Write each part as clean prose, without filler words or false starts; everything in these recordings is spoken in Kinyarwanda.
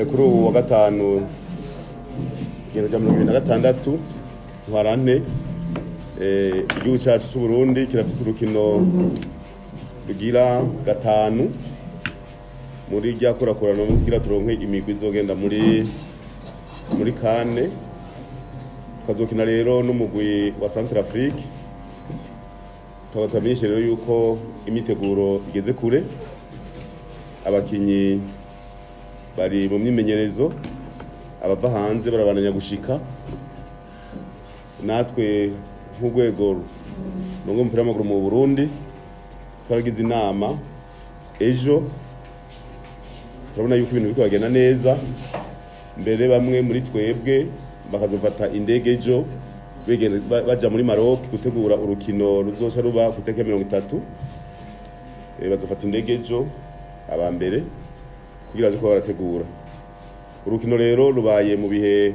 kuri ubu wa gatanu igihumbi cya 2026 ntwarante igihugu cyacu cy'u Burundi kirafise urukino rugira gatanu muri rya kurakurana kugira turonke imigwi izogenda muri kane tukazokina rero n'umugwi wa Centrafrique. Twatamenyesha rero yuko imiteguro igeze kure, abakinyi bari mu myimenyerezo, abava hanze barabananya gushika, natwe nk'urwego rw'umupira w'amaguru mu Burundi twaragize inama ejo, turabona yuko ibintu biriko bagenda neza, mbere bamwe muri twebwe bakazofata indege ejo baja muri Maroc gutegura urukino ruzoca ruba ku itariki 30. Bazofata indege ejo aba mbere kugira aze kuba barategura urukino. Rero rubaye mu bihe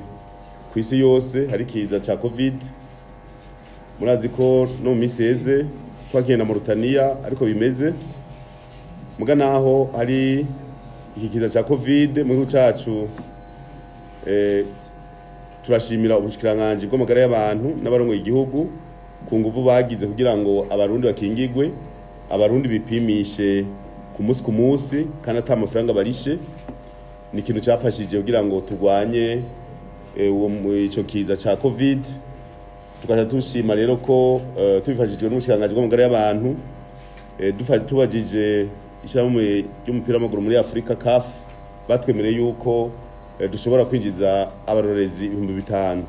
ku isi yose hari kiza ca Covid. Murazi ko no mu miseze twagenda mu Rutania ariko bimeze muga naho hari iki kiza ca Covid mu gihugu cacu. Turashimira ubushikiranganje bw'amagara y'abantu n'abarongoye igihugu ku nguvu bagize kugira ngo abarundi bakingigwe, abarundi bipimishe ku munsi kandi ata amafaranga barishe. Ni ikintu cyafashije kugira ngo turwanye ico kiza ca Covid. Tukaza tushima rero ko tubifashijwe n'ubushikiranganje bw'amagara y'abantu, tubajije ishyirahamwe ry'umupira w'amaguru muri Afrika CAF, batwemereye yuko dushobora kwinjiza abarorezi 5,000.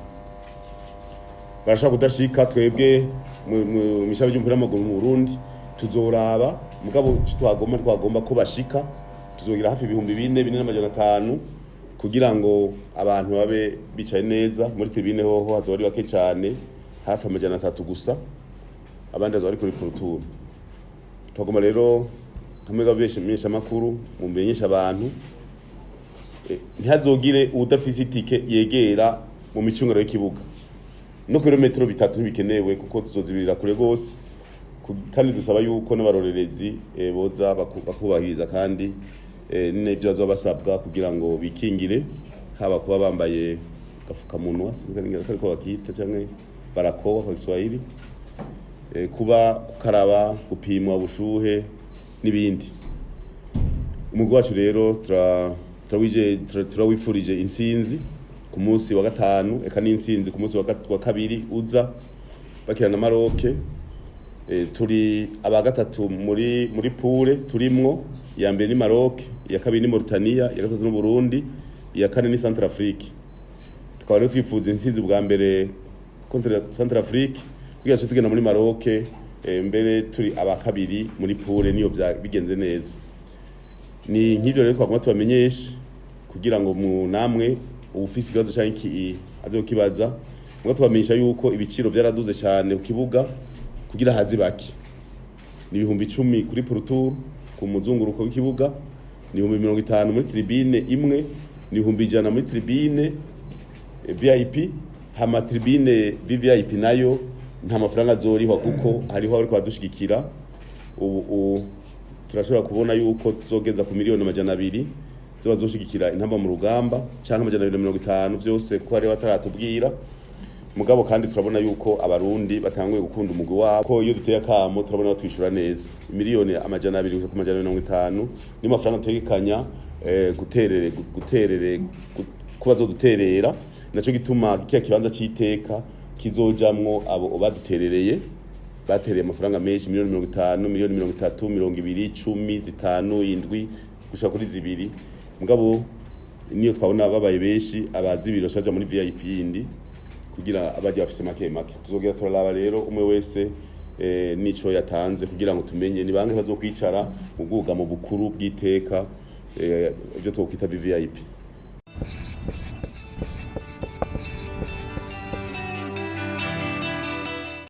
Barashaka kudashika twebwe mu mishabe y'umupira w'amaguru mu Burundi tuzoraba mugabo twagomba ko bashika, tuzogira hafi 4,400 kugira ngo abantu babe bicaye neza. Muri tribune hoho hazori bake cyane, hafi 300 gusa, abandi bazori kuri portour. Twagomba rero hamwe gabesha makuru mu mbenyesha abantu ntihazogire udafise itike yegera mu micungano y'ikibuga, no kilometero 3 bikenewe kuko tuzozibirira kure gose, kandi dusaba yuko n'abarorerezi boza bakubahiriza kandi n'ivyo bazoba basabwa kugira ngo bikingire, haba kuba bambaye gafukamunwa singaringira ko bakita canke barakoba kwa Kiswahili, kuba kukaraba, gupimwa ubushuhe n'ibindi. Umugwi wacu rero turawifurije intsinzi ku munsi wa gatanu, eka n'intsinzi ku munsi wa kabiri uza bakina na Maroc. Turi aba gatatu muri poule turimwo, ya mbere ni Maroc, ya kabiri ni Mauritania, ya gatatu ni Burundi, ya kane ni Centrafrique. Tukaba rero twifuza intsinzi bwa mbere contre Centrafrique kugira ngo tugenda muri Maroc, mbere turi aba kabiri muri poule niyo bigenze neza. Ni nk'ivyo rero twagomba tubamenyesha kugira ngo mu namwe ubufisi ikibazo canke azokibaza, ngo tubamenyesha yuko ibiciro byaraduze cyane ku kibuga kugira hazi baki. Ni 10,000 kuri portour ku muzunguruko w'ikibuga, ni 50 muri tribune imwe, ni 100 muri tribune VIP. Hama tribune VIP nayo nta mafaranga azorihwa kuko hariho ariko badushigikira. Ubu turashobora kubona yuko tuzogeza ku miliyoni 200 zobazoshigikira intamba mu rugamba cyangwa 250 byose kuko ari bataratubwira mugabo, kandi turabona yuko abarundi batanguye gukunda umugwi wabo, ko iyo duteye akamo turabona batwishura neza. Miliyoni 200 ku 250 ni mafaranga tegekanya guterere kuba zoduterera, naco gituma kiya kibanza citeka kizojamwo abo baduterereye, batereye amafaranga menshi, miliyoni 50, miliyoni 30, 20, 10, 5, 7 gushaka kuri 2. Mugabo niyo twabona babaye benshi, abazibiri bashaje muri VIP yindi kugira abaje bafise make. Tuzogira turaraba rero umwe wese nico yatanze kugira ngo tumenye ni bange bazokwicara mu bwugamo bukuru bw'iteka, ibyo twokwita VIP.